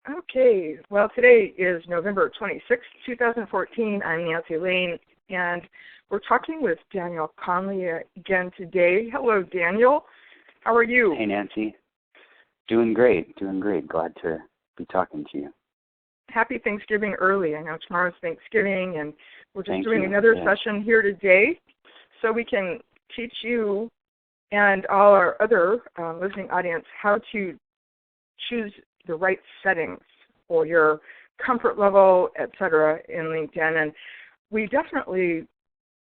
Okay, well, today is November 26th, 2014. I'm Nancy Laine, and we're talking with Daniel Conley again today. Hello, Daniel. How are you? Hey, Nancy. Doing great. Glad to be talking to you. Happy Thanksgiving early. I know tomorrow's Thanksgiving, and we're just doing another Yeah. session here today so we can teach you and all our other listening audience how to choose the right settings for your comfort level, etc., in LinkedIn. And we definitely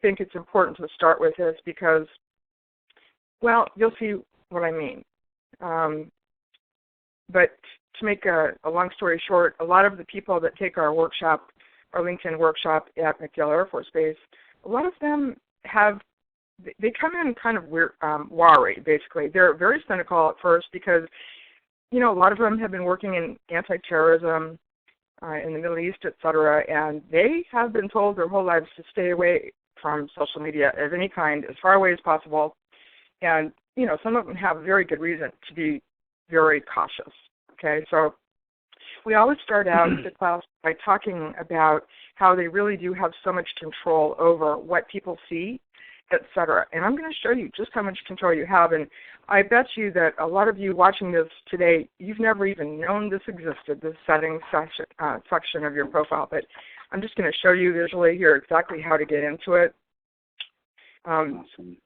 think it's important to start with this because, well, you'll see what I mean. But to make a long story short, a lot of the people that take our workshop, our LinkedIn workshop at MacDill Air Force Base, a lot of them they come in kind of weird, wary, basically. They're very cynical at first because, you know, a lot of them have been working in anti-terrorism in the Middle East, et cetera, and they have been told their whole lives to stay away from social media of any kind, as far away as possible. And, you know, some of them have very good reason to be very cautious. Okay, so we always start out the class by talking about how they really do have so much control over what people see, etc. And I'm going to show you just how much control you have. And I bet you that a lot of you watching this today, you've never even known this existed, this settings section of your profile. But I'm just going to show you visually here exactly how to get into it. Awesome.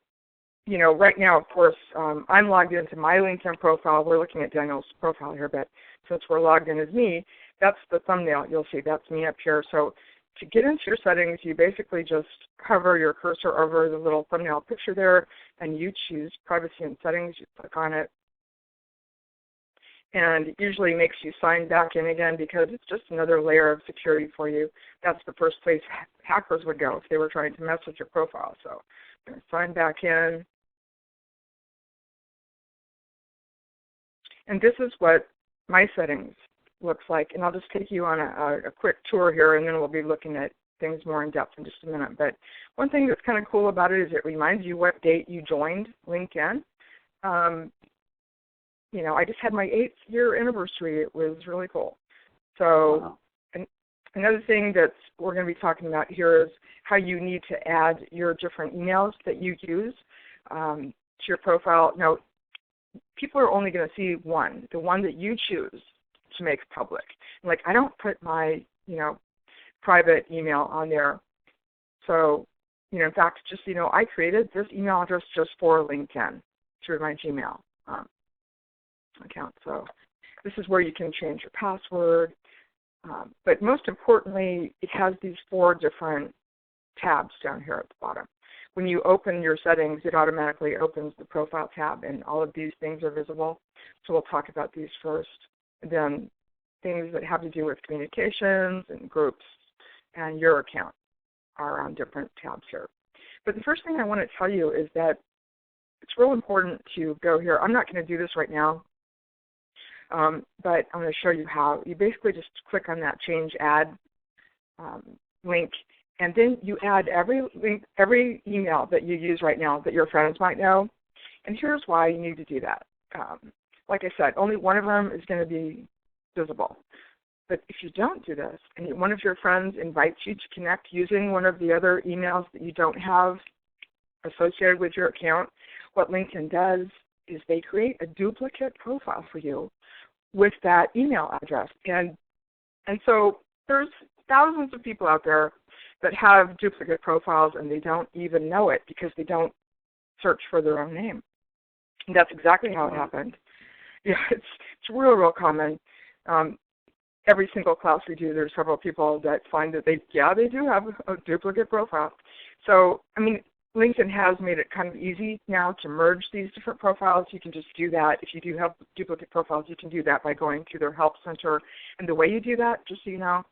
You know, right now, of course, I'm logged into my LinkedIn profile. We're looking at Daniel's profile here, but since we're logged in as me, that's the thumbnail. You'll see that's me up here. So to get into your settings, you basically just hover your cursor over the little thumbnail picture there, and you choose Privacy and Settings. You click on it, and it usually makes you sign back in again because it's just another layer of security for you. That's the first place hackers would go if they were trying to mess with your profile. So I'm going to sign back in. And this is what my settings looks like. And I'll just take you on a quick tour here, and then we'll be looking at things more in depth in just a minute. But one thing that's kind of cool about it is it reminds you what date you joined LinkedIn. You know, I just had my 8th year anniversary. It was really cool. So another thing that we're going to be talking about here is how you need to add your different emails that you use to your profile. Now, people are only going to see one, the one that you choose to make public. Like, I don't put my, you know, private email on there. So, you know, in fact, just, you know, I created this email address just for LinkedIn through my Gmail account. So this is where you can change your password. But most importantly, it has these 4 different tabs down here at the bottom. When you open your settings, it automatically opens the profile tab, and all of these things are visible. So we'll talk about these first. And then things that have to do with communications and groups and your account are on different tabs here. But the first thing I want to tell you is that it's real important to go here. I'm not going to do this right now, but I'm going to show you how. You basically just click on that Change Ad link, and then you add every email that you use right now that your friends might know. And here's why you need to do that. Like I said, only one of them is going to be visible. But if you don't do this, and one of your friends invites you to connect using one of the other emails that you don't have associated with your account, what LinkedIn does is they create a duplicate profile for you with that email address. And so there's thousands of people out there that have duplicate profiles, and they don't even know it because they don't search for their own name. And that's exactly how it happened. Yeah, it's real common. Every single class we do, there's several people that find that they do have a duplicate profile. So, I mean, LinkedIn has made it kind of easy now to merge these different profiles. You can just do that. If you do have duplicate profiles, you can do that by going to their help center. And the way you do that, just so you know,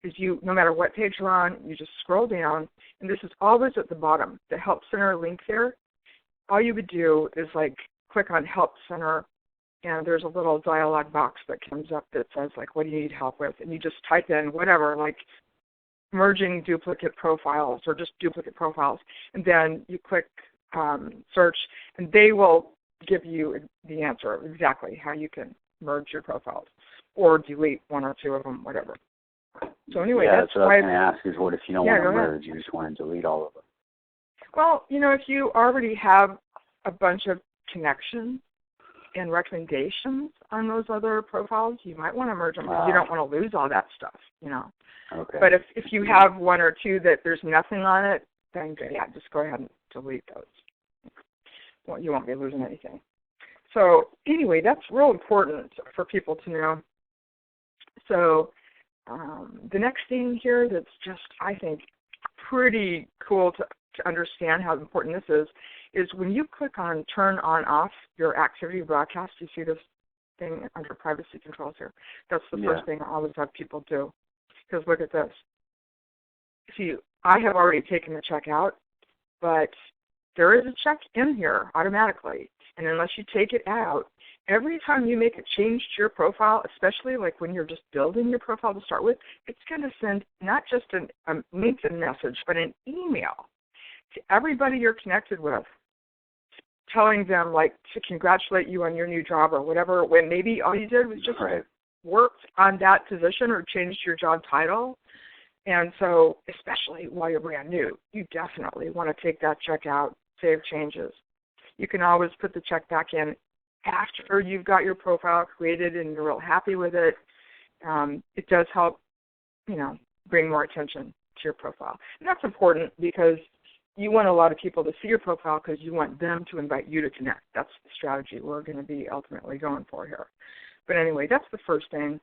is no matter what page you're on, you just scroll down, and this is always at the bottom, the Help Center link there. All you would do is, like, click on Help Center, and there's a little dialog box that comes up that says, like, what do you need help with? And you just type in whatever, like merging duplicate profiles or just duplicate profiles, and then you click search, and they will give you the answer of exactly how you can merge your profiles. or delete one or two of them, whatever. So anyway, that's what I was going to ask is what if you don't want to merge, you just want to delete all of them? Well, if you already have a bunch of connections and recommendations on those other profiles, you might want to merge them because you don't want to lose all that stuff, Okay. But if you have one or two that there's nothing on it, then just go ahead and delete those. Well, you won't be losing anything. So anyway, that's real important for people to know. So the next thing here that's just, I think, pretty cool to understand how important this is when you click on turn on off your activity broadcast, you see this thing under privacy controls here. That's the first thing I always have people do. Because look at this. See, I have already taken the check out, but there is a check in here automatically. And unless you take it out, every time you make a change to your profile, especially like when you're just building your profile to start with, it's going to send not just a LinkedIn message, but an email to everybody you're connected with, telling them like to congratulate you on your new job or whatever, when maybe all you did was just worked on that position or changed your job title. And so, especially while you're brand new, you definitely want to take that check out, save changes. You can always put the check back in after you've got your profile created and you're real happy with it. It does help, bring more attention to your profile. And that's important because you want a lot of people to see your profile because you want them to invite you to connect. That's the strategy we're going to be ultimately going for here. But anyway, that's the first thing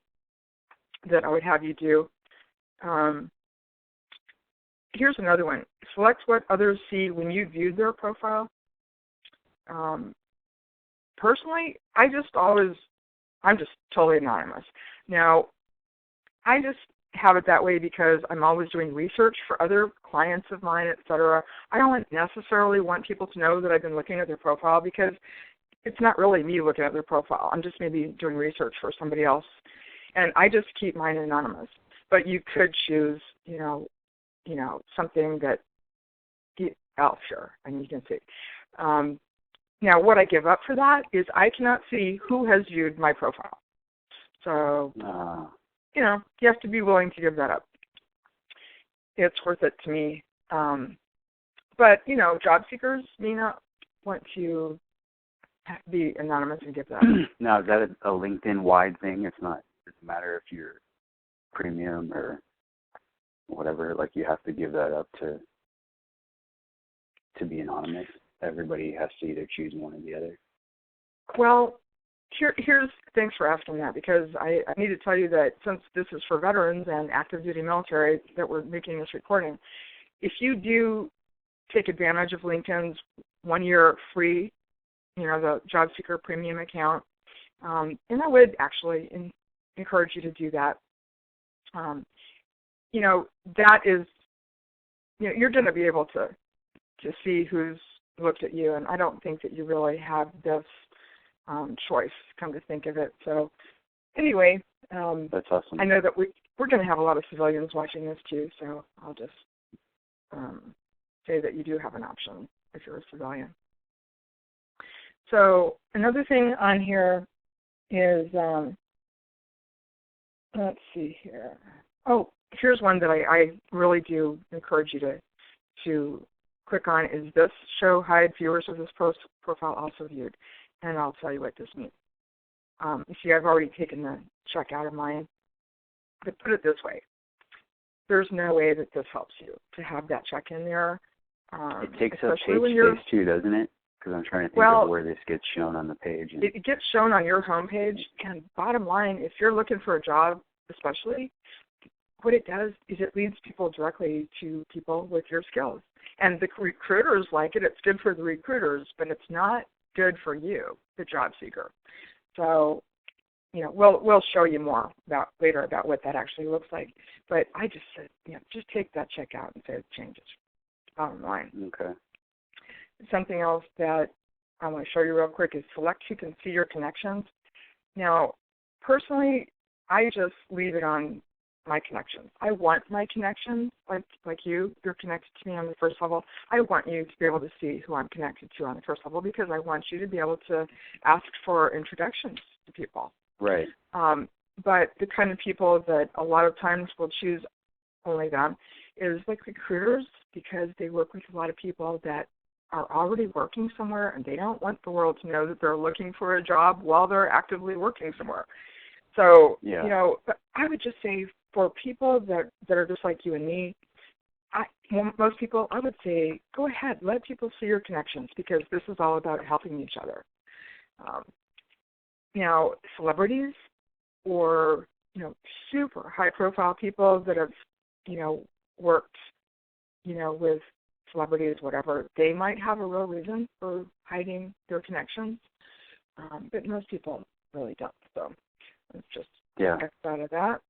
that I would have you do. Here's another one. Select what others see when you view their profile. Personally, I'm just totally anonymous. Now, I just have it that way because I'm always doing research for other clients of mine, etc. I don't necessarily want people to know that I've been looking at their profile because it's not really me looking at their profile. I'm just maybe doing research for somebody else. And I just keep mine anonymous. But you could choose, something that I'll share, and you can see. Now, what I give up for that is I cannot see who has viewed my profile. So, you have to be willing to give that up. It's worth it to me. But, job seekers may not want to be anonymous and give that up. Now, is that a LinkedIn-wide thing? It doesn't matter if you're premium or whatever, like you have to give that up to be anonymous. Everybody has to either choose one or the other. Well, thanks for asking that, because I need to tell you that since this is for veterans and active duty military that we're making this recording, if you do take advantage of LinkedIn's 1 year free, the job seeker premium account, and I would actually encourage you to do that. That is, you're going to be able to see who's looked at you, and I don't think that you really have this choice, come to think of it. So anyway, that's awesome. I know that we're going to have a lot of civilians watching this too, so I'll just say that you do have an option if you're a civilian. So another thing on here is, let's see here. Oh, here's one that I really do encourage you to click on, is this show hide viewers of this profile also viewed. And I'll tell you what this means. You see, I've already taken the check out of mine. But put it this way. There's no way that this helps you to have that check in there. It takes up page space too, doesn't it? Because I'm trying to think of where this gets shown on the page. It gets shown on your homepage. And bottom line, if you're looking for a job especially, what it does is it leads people directly to people with your skills. And the recruiters like it. It's good for the recruiters, but it's not good for you, the job seeker. So, we'll show you more later about what that actually looks like. But I just said, just take that check out and say it changes. Bottom line. Okay. Something else that I want to show you real quick is select who can see your connections. Now, personally, I just leave it on my connections. I want my connections, like you're connected to me on the first level. I want you to be able to see who I'm connected to on the first level because I want you to be able to ask for introductions to people. Right. but the kind of people that a lot of times will choose only them is like recruiters, because they work with a lot of people that are already working somewhere, and they don't want the world to know that they're looking for a job while they're actively working somewhere. So, but I would just say for people that are just like you and me, most people, I would say, go ahead, let people see your connections, because this is all about helping each other. Now, celebrities or, super high-profile people that have, worked, with celebrities, whatever, they might have a real reason for hiding their connections, but most people really don't. So let's just X out of that.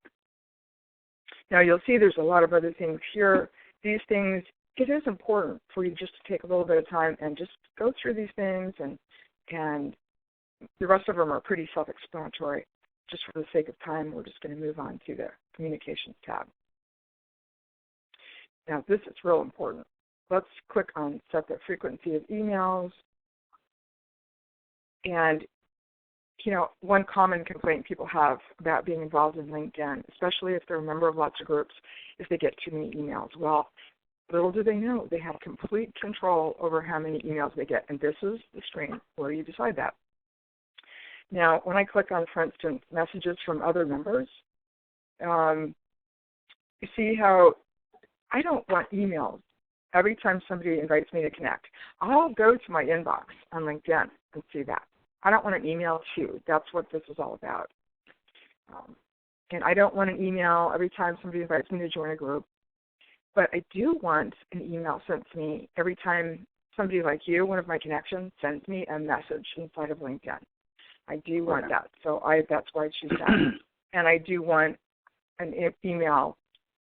Now, you'll see there's a lot of other things here. These things, it is important for you just to take a little bit of time and just go through these things, and the rest of them are pretty self-explanatory. Just for the sake of time, we're just going to move on to the Communications tab. Now, this is real important. Let's click on Set the Frequency of Emails. And, one common complaint people have about being involved in LinkedIn, especially if they're a member of lots of groups, is they get too many emails. Well, little do they know, they have complete control over how many emails they get, and this is the screen where you decide that. Now, when I click on, for instance, messages from other members, you see how I don't want emails every time somebody invites me to connect. I'll go to my inbox on LinkedIn and see that. I don't want an email too. That's what this is all about. And I don't want an email every time somebody invites me to join a group. But I do want an email sent to me every time somebody like you, one of my connections, sends me a message inside of LinkedIn. I do want that. So that's why I choose that. And I do want an email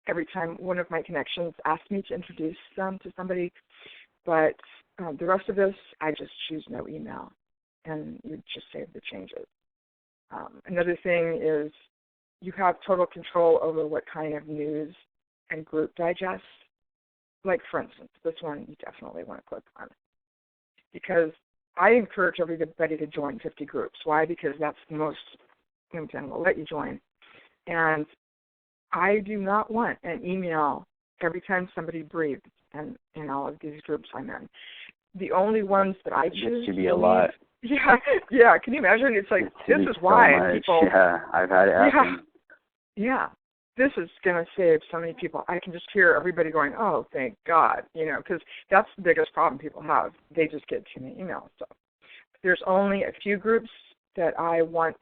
every time one of my connections asks me to introduce them to somebody. But the rest of this, I just choose no email. And you just save the changes. Another thing is you have total control over what kind of news and group digests. Like, for instance, this one you definitely want to click on, because I encourage everybody to join 50 groups. Why? Because that's the most LinkedIn will let you join. And I do not want an email every time somebody breathes in all of these groups I'm in. The only ones that I choose to be a lot. Yeah. Can you imagine? It's like, this is why people. Yeah, I've had it happen. Yeah. This is going to save so many people. I can just hear everybody going, oh, thank God, because that's the biggest problem people have. They just get too many emails. So there's only a few groups that I want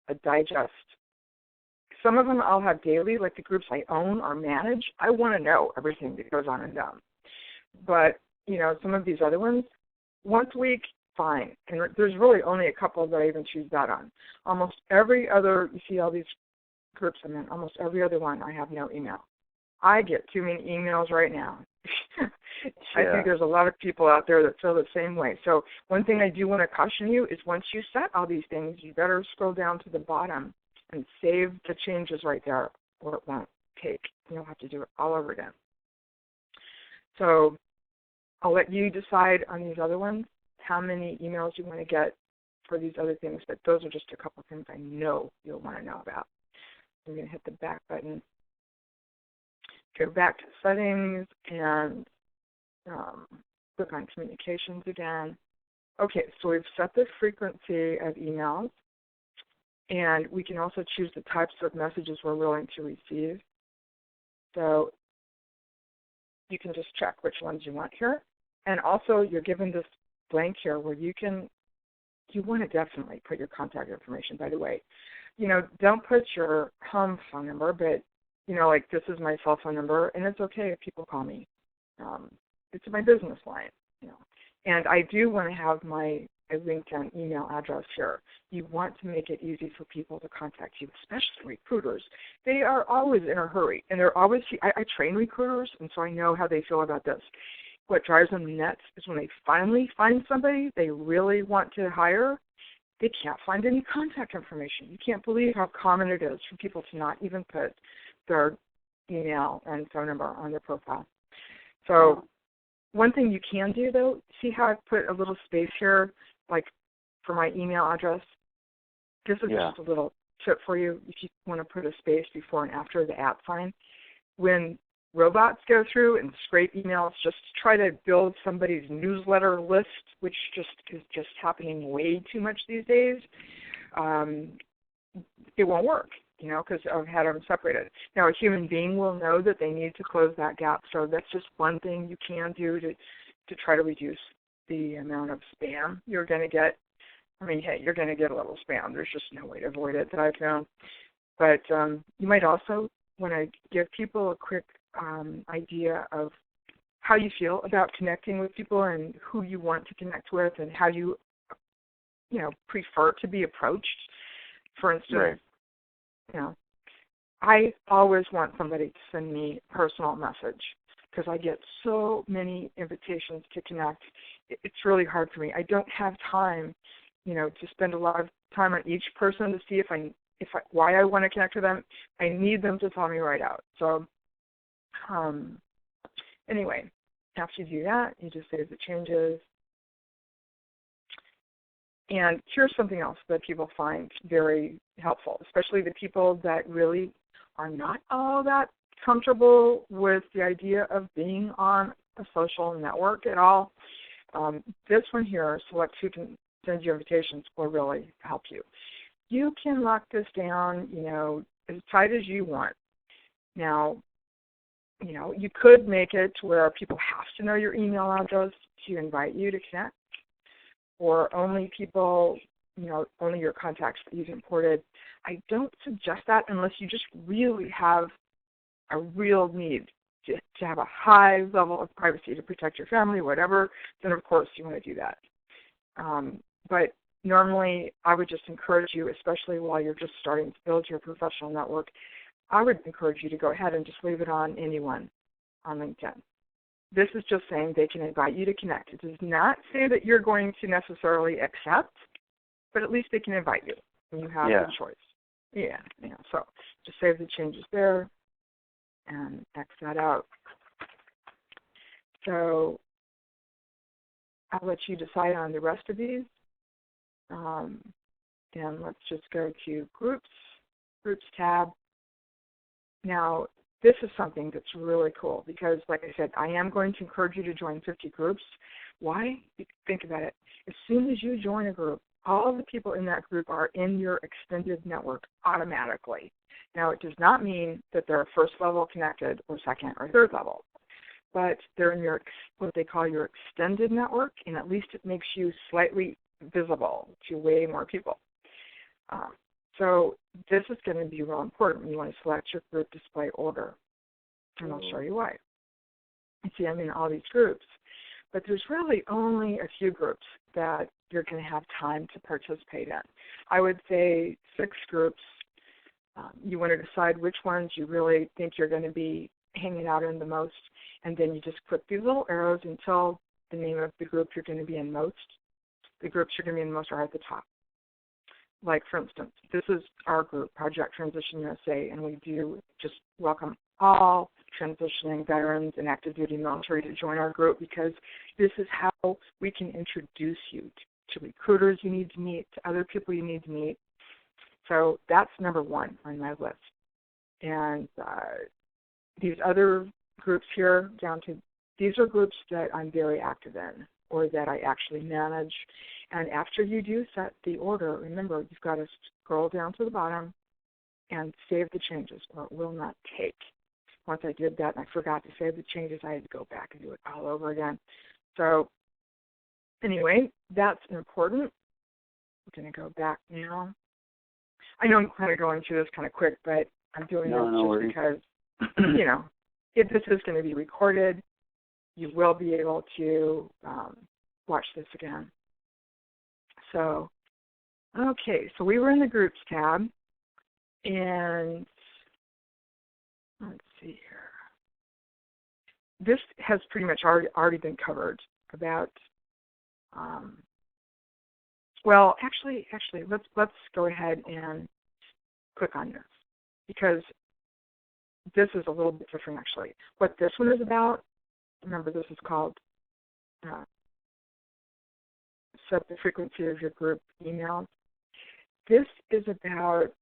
a digest. Some of them I'll have daily, like the groups I own or manage. I want to know everything that goes on in them. But, some of these other ones, once a week, fine. And there's really only a couple that I even choose that on. Almost every other, you see all these groups I'm in, almost every other one, I have no email. I get too many emails right now. I think there's a lot of people out there that feel the same way. So one thing I do want to caution you is once you set all these things, you better scroll down to the bottom and save the changes right there, or it won't take. You'll have to do it all over again. So I'll let you decide on these other ones how many emails you want to get for these other things, but those are just a couple of things I know you'll want to know about. I'm going to hit the back button, go back to settings, and click on communications again. Okay, so we've set the frequency of emails, and we can also choose the types of messages we're willing to receive. So you can just check which ones you want here. And also you're given this blank here where you want to definitely put your contact information, by the way. Don't put your home phone number, but, like this is my cell phone number, and it's okay if people call me. It's my business line, And I do want to have my LinkedIn email address here. You want to make it easy for people to contact you, especially recruiters. They are always in a hurry, and they're always, I train recruiters, and so I know how they feel about this. What drives them nuts is when they finally find somebody they really want to hire, they can't find any contact information. You can't believe how common it is for people to not even put their email and phone number on their profile. So one thing you can do, though, see how I've put a little space here, like for my email address? This is just a little tip for you if you want to put a space before and after the @ sign. When robots go through and scrape emails just to try to build somebody's newsletter list, which is just happening way too much these days, it won't work, because I've had them separated. Now, a human being will know that they need to close that gap, so that's just one thing you can do to try to reduce the amount of spam you're going to get. I mean, hey, you're going to get a little spam. There's just no way to avoid it that I've found. But you might also want to give people a quick idea of how you feel about connecting with people and who you want to connect with and how you prefer to be approached. For instance, I always want somebody to send me a personal message because I get so many invitations to connect. It's really hard for me. I don't have time, to spend a lot of time on each person to see why I want to connect with them. I need them to tell me right out. So anyway, after you do that, you just save the changes. And here's something else that people find very helpful, especially the people that really are not all that comfortable with the idea of being on a social network at all. This one here, select who can send you invitations, will really help you. You can lock this down, as tight as you want. Now, you could make it to where people have to know your email address to invite you to connect, or only people, only your contacts that you've imported. I don't suggest that unless you just really have a real need to have a high level of privacy to protect your family, whatever, then of course you want to do that. But normally I would just encourage you, especially while you're just starting to build your professional network, I would encourage you to go ahead and just leave it on anyone on LinkedIn. This is just saying they can invite you to connect. It does not say that you're going to necessarily accept, but at least they can invite you, and you have the choice. So just save the changes there and X that out. So I'll let you decide on the rest of these. And let's just go to Groups tab. Now, this is something that's really cool because, like I said, I am going to encourage you to join 50 groups. Why? Think about it. As soon as you join a group, all of the people in that group are in your extended network automatically. Now, it does not mean that they're first level connected or second or third level, but they're in your what they call your extended network, and at least it makes you slightly visible to way more people. So this is going to be real important. You want to select your group display order, and I'll show you why. You see, I'm in all these groups, but there's really only a few groups that you're going to have time to participate in. I would say 6 groups. You want to decide which ones you really think you're going to be hanging out in the most, and then you just click these little arrows until the name of the group you're going to be in most. The groups you're going to be in most are at the top. Like, for instance, this is our group, Project Transition USA, and we do just welcome all transitioning veterans and active duty military to join our group because this is how we can introduce you to recruiters you need to meet, to other people you need to meet. So that's number 1 on my list. And these other groups here, these are groups that I'm very active in or that I actually manage. And after you do set the order, remember, you've got to scroll down to the bottom and save the changes, or it will not take. Once I did that and I forgot to save the changes, I had to go back and do it all over again. So anyway, that's important. I'm going to go back now. I know I'm kind of going through this kind of quick, but I'm doing this just because, if this is going to be recorded, you will be able to watch this again. So, okay, so we were in the Groups tab, and let's see here. This has pretty much already been covered about, well, actually, let's go ahead and click on this, because this is a little bit different, actually. What this one is about, remember, this is called set the frequency of your group emails. This is about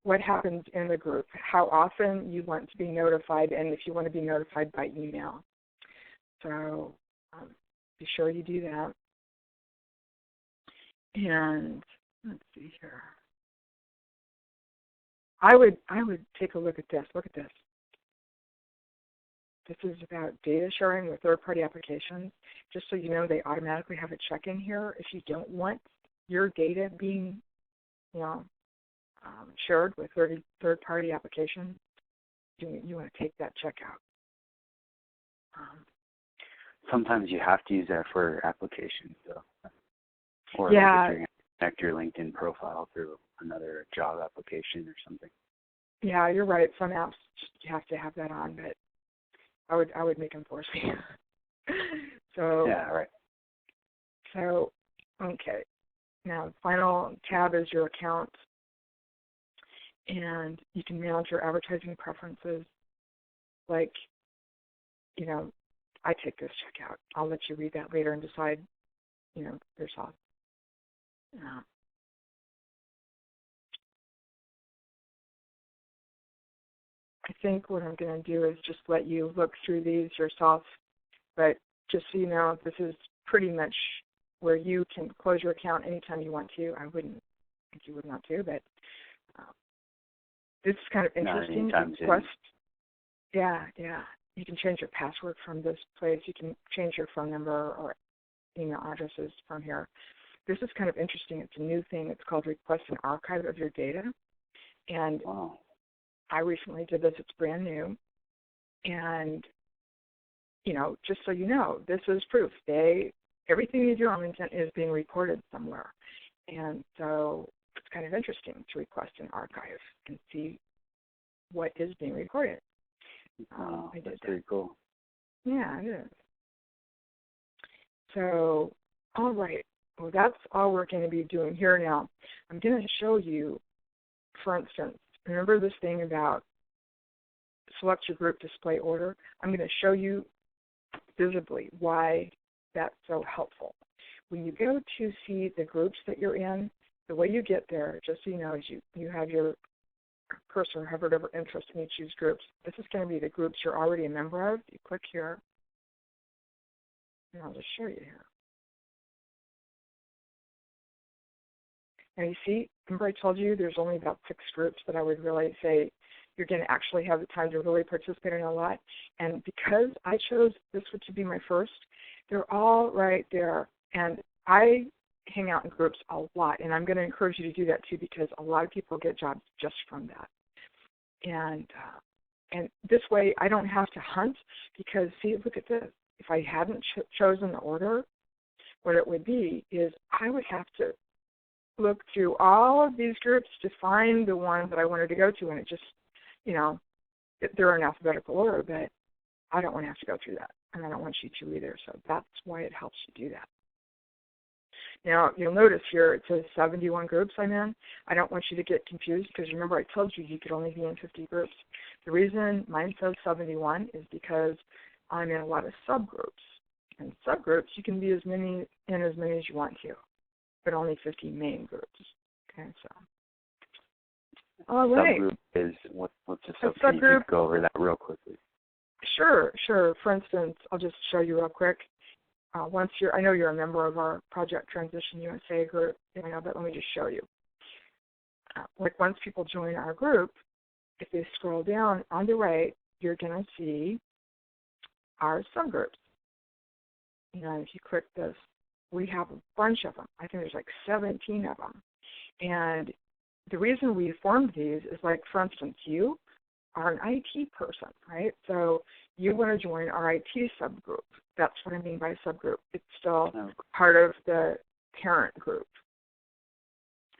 what happens in the group, how often you want to be notified, and if you want to be notified by email. So be sure you do that. And let's see here. I would take a look at this. Look at this. This is about data sharing with third-party applications. Just so you know, they automatically have a check-in here. If you don't want your data being, shared with third-party applications, you want to take that check out. Sometimes you have to use that for applications, though. Or yeah. Like if you're going to connect your LinkedIn profile through another job application or something. Yeah, you're right. Some apps you have to have that on, but I would make them force me. So yeah, right. So okay. Now the final tab is your account, and you can manage your advertising preferences. Like, I take this check out. I'll let you read that later and decide, yourself. I think what I'm going to do is just let you look through these yourself, but just so you know, this is pretty much where you can close your account anytime you want to. I wouldn't think you would want to, but this is kind of interesting. Request. Yeah. You can change your password from this place. You can change your phone number or email addresses from here. This is kind of interesting. It's a new thing. It's called Request an Archive of Your Data. And wow. I recently did this. It's brand new. And, just so you know, this is proof. Everything you do on LinkedIn is being recorded somewhere. And so it's kind of interesting to request an archive and see what is being recorded. Wow, that's pretty cool. Yeah, it is. So, all right. Well, that's all we're going to be doing here now. I'm going to show you, for instance, remember this thing about select your group display order? I'm going to show you visibly why that's so helpful. When you go to see the groups that you're in, the way you get there, just so you know, is you have your cursor hovered over interest and you choose groups. This is going to be the groups you're already a member of. You click here, and I'll just show you here. Now you see, remember I told you there's only about 6 groups that I would really say you're going to actually have the time to really participate in a lot. And because I chose this one to be my first, they're all right there. And I hang out in groups a lot, and I'm going to encourage you to do that too, because a lot of people get jobs just from that. And this way I don't have to hunt, because see, look at this. If I hadn't chosen the order, what it would be is I would have to look through all of these groups to find the one that I wanted to go to, and it just, they're in alphabetical order, but I don't want to have to go through that, and I don't want you to either. So that's why it helps you do that. Now, you'll notice here it says 71 groups I'm in. I don't want you to get confused, because remember I told you could only be in 50 groups. The reason mine says 71 is because I'm in a lot of subgroups. And subgroups, you can be as many as you want to, but only 50 main groups. Okay, so. All right. Subgroup is, what's a subgroup? Can you go over that real quickly? Sure. For instance, I'll just show you real quick. I know you're a member of our Project Transition USA group, but let me just show you. Once people join our group, if they scroll down on the right, you're going to see our subgroups. And if you click this, we have a bunch of them. I think there's like 17 of them. And the reason we formed these is, like, for instance, you are an IT person, right? So you want to join our IT subgroup. That's what I mean by subgroup. It's still part of the parent group,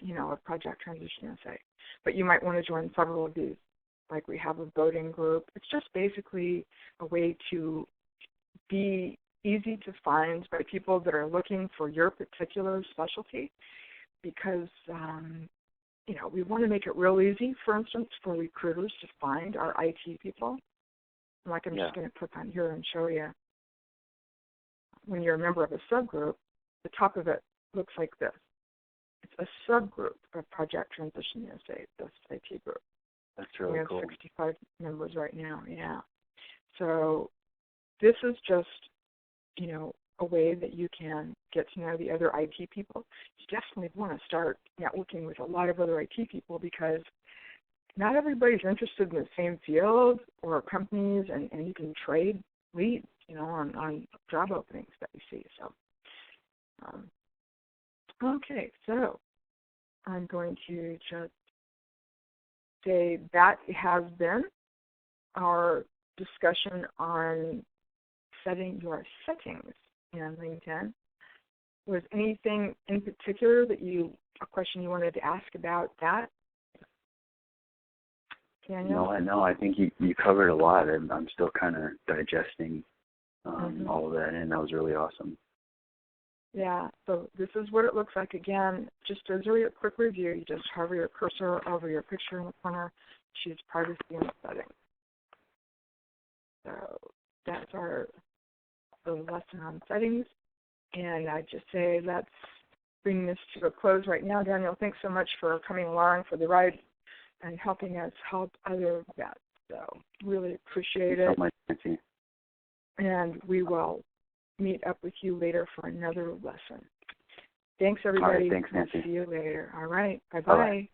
of Project Transition USA. But you might want to join several of these. Like, we have a voting group. It's just basically a way to be easy to find by people that are looking for your particular specialty, because we want to make it real easy, for instance, for recruiters to find our IT people. Like, I'm just going to click on here and show you. When you're a member of a subgroup, the top of it looks like this. It's a subgroup of Project Transition USA, this IT group. That's really cool. We have 65 members right now, yeah. So this is just, a way that you can get to know the other IT people. You definitely want to start networking with a lot of other IT people because not everybody's interested in the same field or companies, and you can trade leads, on job openings that you see. So, okay, so I'm going to just say that has been our discussion on setting your settings in LinkedIn. Was anything in particular a question you wanted to ask about that, Daniel? No, I think you covered a lot, and I'm still kind of digesting all of that, and that was really awesome. Yeah, so this is what it looks like. Again, just as a quick review, you just hover your cursor over your picture in the corner, choose privacy and settings. So that's the lesson on settings. And I just say let's bring this to a close right now. Daniel, thanks so much for coming along for the ride and helping us help other vets. So really appreciate it. Thanks so much, Nancy. And we will meet up with you later for another lesson. Thanks, everybody. All right, thanks, Nancy. See you later. All right. Bye-bye. Bye-bye.